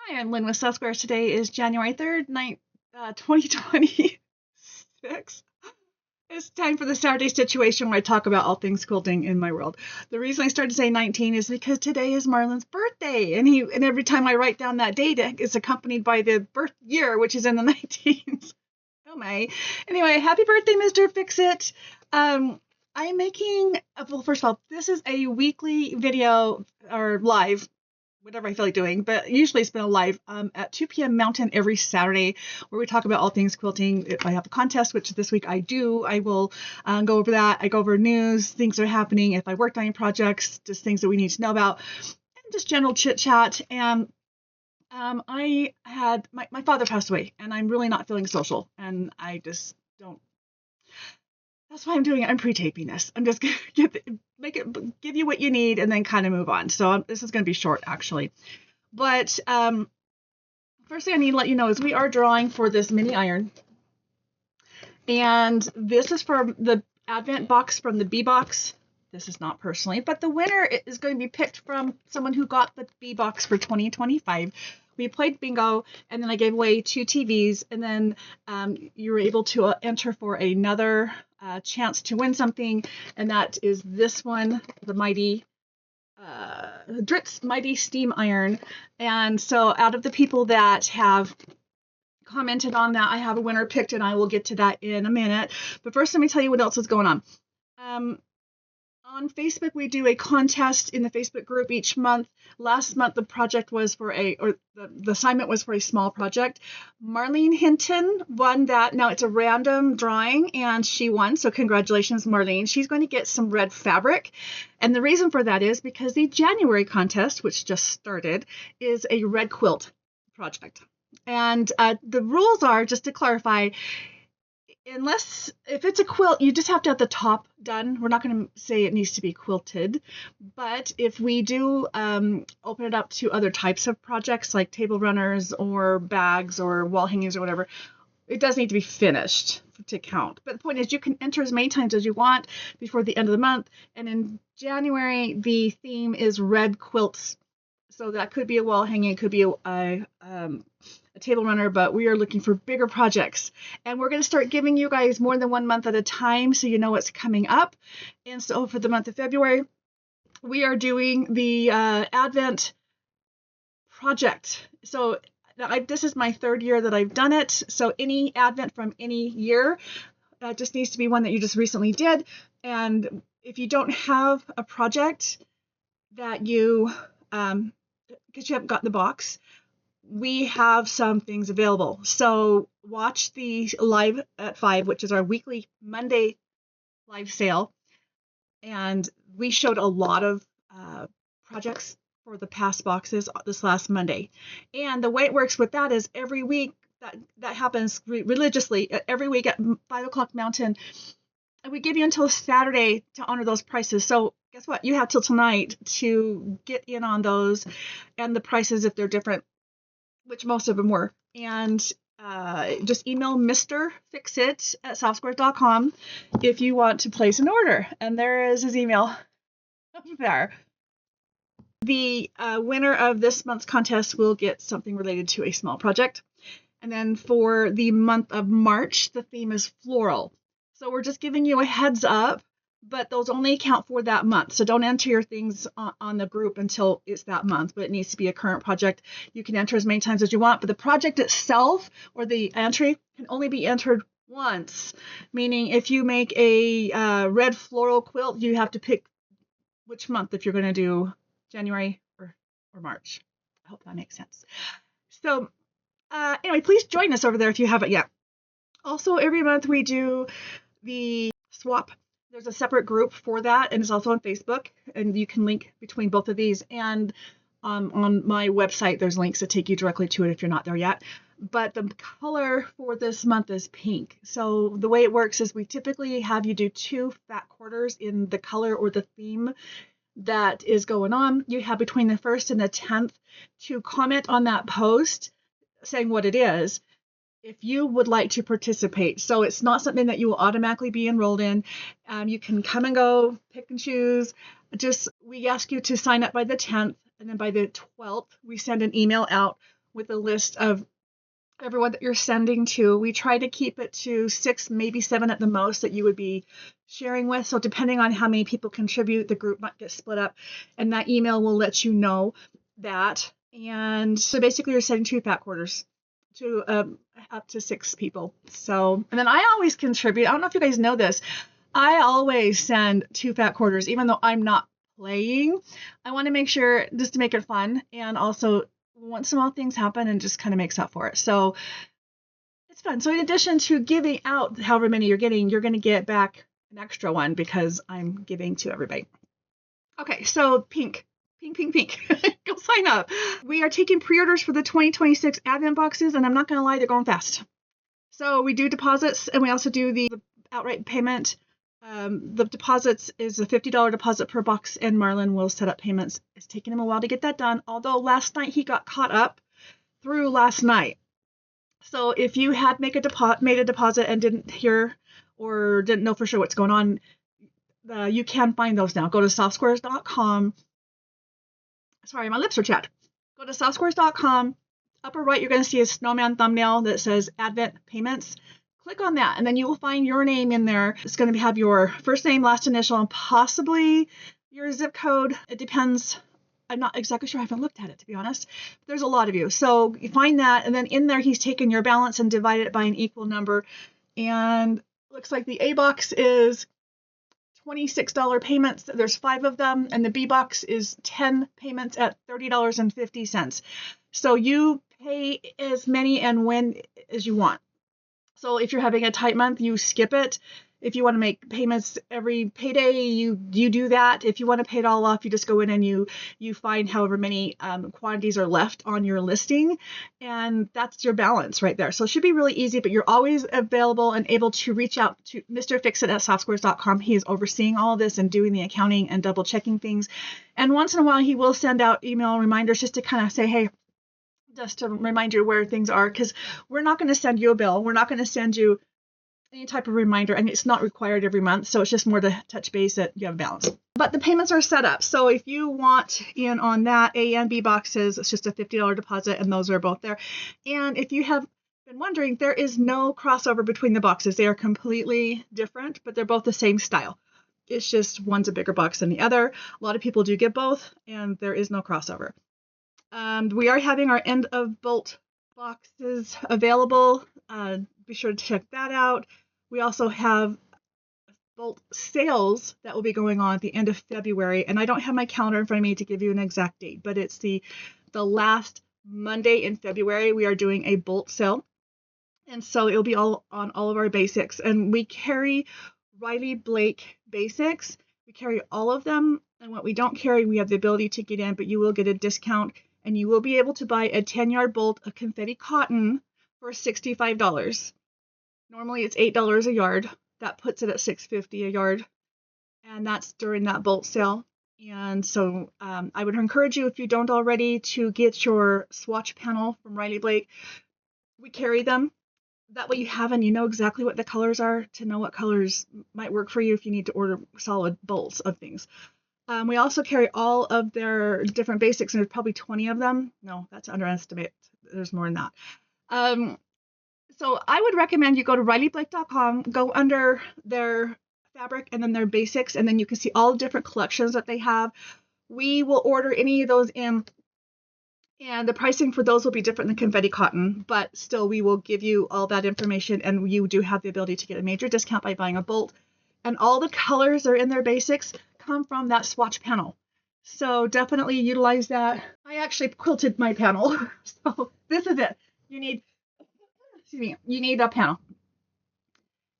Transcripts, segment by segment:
Hi, I'm Lynne with softsquares. Today is January 3rd, 2026. It's time for the Saturday Stitch-uation where I talk about all things quilting in my world. The reason I started to say 19 is because today is Marlin's birthday, and every time I write down that date, it's accompanied by the birth year, which is in the 19s. Oh my. Anyway, happy birthday, Mr. Fix-It. I'm making, well, first of all, this is a weekly video or live, whatever I feel like doing, but usually it's been a live at 2 p.m. Mountain every Saturday where we talk about all things quilting. If I have a contest, which this week I do, I will go over that. I go over news, things that are happening, if I worked on any projects, just things that we need to know about, and just general chit chat. And I had, my father passed away, and I'm really not feeling social, and I just don't. That's why I'm doing it. I'm pre-taping this. I'm just gonna give you what you need and then kind of move on. So this is going to be short, actually. But first thing I need to let you know is we are drawing for this mini iron. And this is from the Advent box from the B box. This is not personally, but the winner is going to be picked from someone who got the B box for 2025. We played bingo, and then I gave away 2 TVs, and then you were able to enter for another chance to win something, and that is this one, the mighty Dritz Mighty Steam Iron. And so out of the people that have commented on that, I have a winner picked, and I will get to that in a minute. But first, let me tell you what else is going on. On Facebook, we do a contest in the Facebook group each month. Last month, the project was for the assignment was for a small project. Marlene Hinton won that. Now it's a random drawing, and she won. So congratulations, Marlene. She's going to get some red fabric. And the reason for that is because the January contest, which just started, is a red quilt project. And the rules are, just to clarify, if it's a quilt, you just have to have the top done. We're not going to say it needs to be quilted, but if we do open it up to other types of projects like table runners or bags or wall hangings or whatever, it does need to be finished to count. But the point is, you can enter as many times as you want before the end of the month. And in January, the theme is red quilts. So that could be a wall hanging, it could be a table runner, but we are looking for bigger projects. And we're going to start giving you guys more than 1 month at a time so you know what's coming up. And so for the month of February, we are doing the Advent project. So this is my 3rd year that I've done it. So any Advent from any year just needs to be one that you just recently did. And if you don't have a project that you, because you haven't gotten the box, we have some things available. So watch the live at 5, which is our weekly Monday live sale. And we showed a lot of projects for the past boxes this last Monday. And the way it works with that is every week, that happens religiously, every week at 5 o'clock Mountain. And we give you until Saturday to honor those prices. So guess what? You have till tonight to get in on those and the prices if they're different, which most of them were. And just email Mr. Fixit at softsquares.com if you want to place an order. And there is his email there. The winner of this month's contest will get something related to a small project. And then for the month of March, the theme is floral. So we're just giving you a heads up, but those only count for that month. So don't enter your things on the group until it's that month, but it needs to be a current project. You can enter as many times as you want, but the project itself or the entry can only be entered once, meaning if you make a red floral quilt, you have to pick which month if you're going to do January or March. I hope that makes sense. So anyway, please join us over there if you haven't yet. Also, every month we do the swap. There's a separate group for that, and it's also on Facebook, and you can link between both of these. And on my website, there's links that take you directly to it if you're not there yet. But the color for this month is pink. So the way it works is we typically have you do 2 fat quarters in the color or the theme that is going on. You have between the 1st and the 10th to comment on that post saying what it is, if you would like to participate. So it's not something that you will automatically be enrolled in. You can come and go, pick and choose. We ask you to sign up by the 10th, and then by the 12th, we send an email out with a list of everyone that you're sending to. We try to keep it to 6, maybe 7 at the most that you would be sharing with. So depending on how many people contribute, the group might get split up, and that email will let you know that. And so basically you're sending 2 fat quarters to up to 6 people. So, and then I always contribute. I don't know if you guys know this. I always send 2 fat quarters, even though I'm not playing. I want to make sure, just to make it fun, and also once in a while things happen and just kind of makes up for it. So it's fun. So in addition to giving out however many you're getting, you're going to get back an extra one because I'm giving to everybody. Okay, so pink. Go sign up. We are taking pre-orders for the 2026 Advent boxes, and I'm not going to lie, they're going fast. So we do deposits, and we also do the outright payment. The deposits is a $50 deposit per box, and Marlon will set up payments. It's taking him a while to get that done, although last night he got caught up through last night. So if you had made a deposit and didn't hear or didn't know for sure what's going on, you can find those now. Go to softsquares.com. Sorry, my lips are chapped. Go to softsquares.com. Upper right, you're going to see a snowman thumbnail that says Advent Payments. Click on that, and then you will find your name in there. It's going to have your first name, last initial, and possibly your zip code. It depends. I'm not exactly sure. I haven't looked at it, to be honest. There's a lot of you. So you find that, and then in there, he's taken your balance and divided it by an equal number. And looks like the A box is $26 payments. There's 5 of them, and the B box is 10 payments at $30.50. So you pay as many and when as you want. So if you're having a tight month, you skip it. If you want to make payments every payday, you do that. If you want to pay it all off, you just go in and you find however many quantities are left on your listing, and that's your balance right there. So it should be really easy, but you're always available and able to reach out to Mr. Fixit at softsquares.com. He is overseeing all of this and doing the accounting and double checking things. And once in a while, he will send out email reminders just to kind of say, hey, just to remind you where things are, because we're not going to send you a bill. We're not going to send you any type of reminder, and it's not required every month. So it's just more to touch base that you have a balance. But the payments are set up. So if you want in on that A and B boxes, it's just a $50 deposit, and those are both there. And if you have been wondering, there is no crossover between the boxes. They are completely different, but they're both the same style. It's just one's a bigger box than the other. A lot of people do get both, and there is no crossover. We are having our end of bolt boxes available. Be sure to check that out. We also have bolt sales that will be going on at the end of February, and I don't have my calendar in front of me to give you an exact date, but it's the last Monday in February. We are doing a bolt sale, and so it'll be all on all of our basics. And we carry Riley Blake basics. We carry all of them, and what we don't carry, we have the ability to get in, but you will get a discount. And you will be able to buy a 10-yard bolt of confetti cotton for $65. Normally it's $8 a yard. That puts it at $6.50 a yard. And that's during that bolt sale. And so I would encourage you, if you don't already, to get your swatch panel from Riley Blake. We carry them. That way you have and you know exactly what the colors are, to know what colors might work for you if you need to order solid bolts of things. We also carry all of their different basics, and there's probably 20 of them. No, that's underestimate. There's more than that. So I would recommend you go to RileyBlake.com, go under their fabric and then their basics, and then you can see all the different collections that they have. We will order any of those in, and the pricing for those will be different than confetti cotton, but still we will give you all that information, and you do have the ability to get a major discount by buying a bolt. And all the colors that are in their basics come from that swatch panel. So definitely utilize that. I actually quilted my panel. So this is it. You need a panel.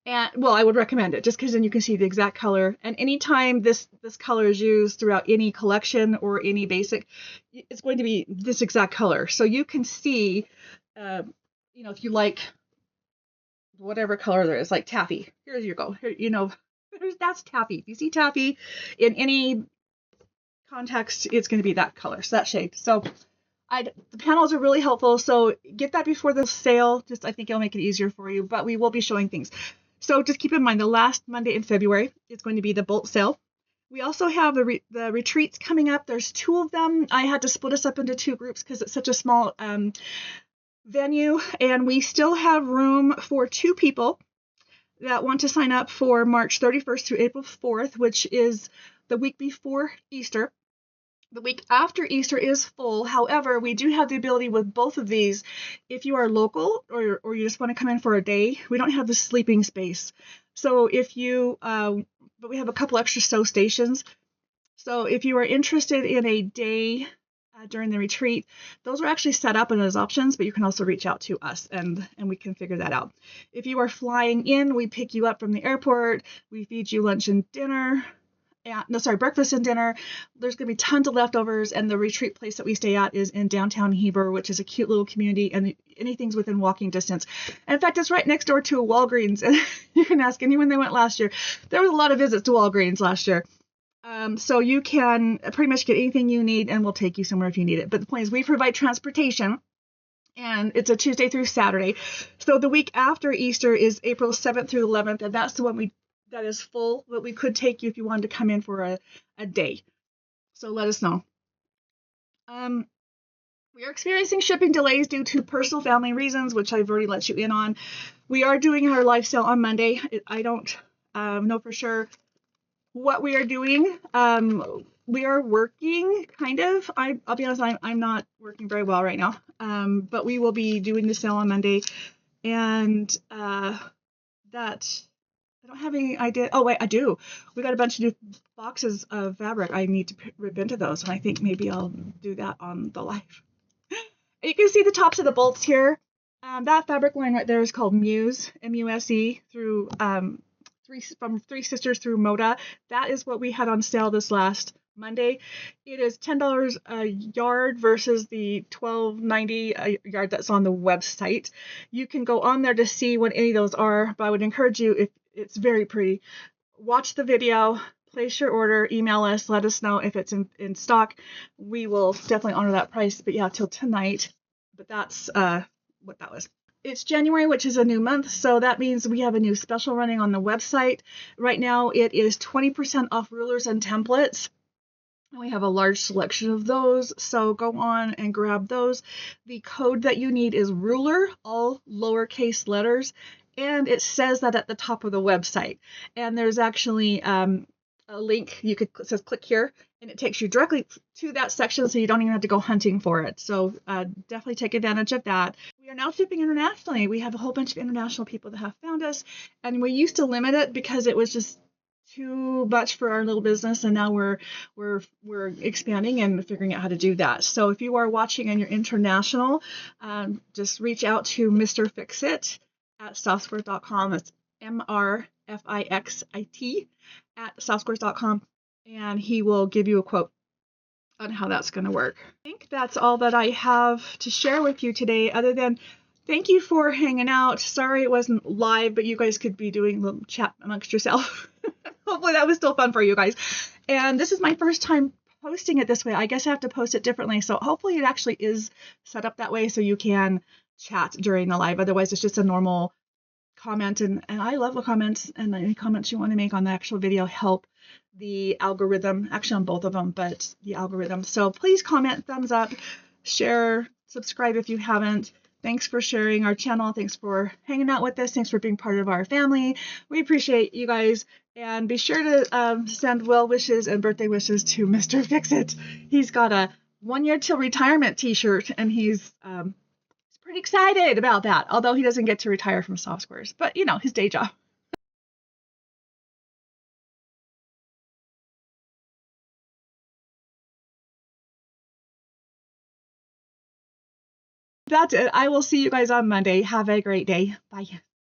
And well, I would recommend it just because then you can see the exact color. And anytime this color is used throughout any collection or any basic, it's going to be this exact color. So you can see, if you like whatever color there is, like taffy. Here you go. Here, that's taffy. If you see taffy in any context, it's going to be that color, so that shade. So the panels are really helpful. So get that before the sale. I think it'll make it easier for you, but we will be showing things. So just keep in mind, the last Monday in February is going to be the bolt sale. We also have the retreats coming up. There's 2 of them. I had to split us up into 2 groups because it's such a small venue, and we still have room for 2 people that want to sign up for March 31st through April 4th, which is the week before Easter. The week after Easter is full. However, we do have the ability with both of these. If you are local or you just want to come in for a day, we don't have the sleeping space. So if you, but we have a couple extra sew stations. So if you are interested in a day during the retreat, those are actually set up as options, but you can also reach out to us and we can figure that out. If you are flying in, we pick you up from the airport. We feed you lunch and dinner. Breakfast and dinner. There's going to be tons of leftovers, and the retreat place that we stay at is in downtown Heber, which is a cute little community, and anything's within walking distance. And in fact, it's right next door to a Walgreens, and you can ask anyone that went last year. There was a lot of visits to Walgreens last year. So you can pretty much get anything you need, and we'll take you somewhere if you need it. But the point is, we provide transportation, and it's a Tuesday through Saturday. So the week after Easter is April 7th through 11th, and that's the one that is full, but we could take you if you wanted to come in for a day. So let us know. We are experiencing shipping delays due to personal family reasons, which I've already let you in on. We are doing our live sale on Monday. I don't know for sure what we are doing. We are working, kind of. I'll be honest, I'm not working very well right now. But we will be doing the sale on Monday. And that... I don't have any idea. Oh, wait, I do. We got a bunch of new boxes of fabric. I need to rip into those, and I think maybe I'll do that on the live. You can see the tops of the bolts here. That fabric line right there is called Muse, M-U-S-E, through from Three Sisters through Moda. That is what we had on sale this last Monday. It is $10 a yard versus the $12.90 a yard that's on the website. You can go on there to see what any of those are, but I would encourage you, if it's very pretty, watch the video, place your order, email us, let us know if it's in stock. We will definitely honor that price, but yeah, till tonight. But that's what that was. It's January, which is a new month, so that means we have a new special running on the website. Right now it is 20% off rulers and templates. We have a large selection of those, so go on and grab those. The code that you need is ruler, all lowercase letters, and it says that at the top of the website. And there's actually a link. It says click here, and it takes you directly to that section, so you don't even have to go hunting for it. So definitely take advantage of that. We are now shipping internationally. We have a whole bunch of international people that have found us, and we used to limit it because it was just too much for our little business, and now we're expanding and figuring out how to do that. So if you are watching and you're international, just reach out to Mr. Fixit at softsquares.com. That's MRFIXIT at softsquares.com, and he will give you a quote on how that's going to work. I think that's all that I have to share with you today, other than thank you for hanging out. Sorry it wasn't live, but you guys could be doing a little chat amongst yourself. Hopefully that was still fun for you guys. And this is my first time posting it this way. I guess I have to post it differently. So hopefully it actually is set up that way so you can chat during the live. Otherwise, it's just a normal comment. And I love the comments, and any comments you want to make on the actual video help the algorithm, actually on both of them, but the algorithm. So please comment, thumbs up, share, subscribe if you haven't. Thanks for sharing our channel. Thanks for hanging out with us. Thanks for being part of our family. We appreciate you guys. And be sure to send well wishes and birthday wishes to Mr. Fixit. He's got a 1 year till retirement t-shirt, and he's pretty excited about that, although he doesn't get to retire from Soft Squares, but you know, his day job. That's it. I will see you guys on Monday. Have a great day. Bye.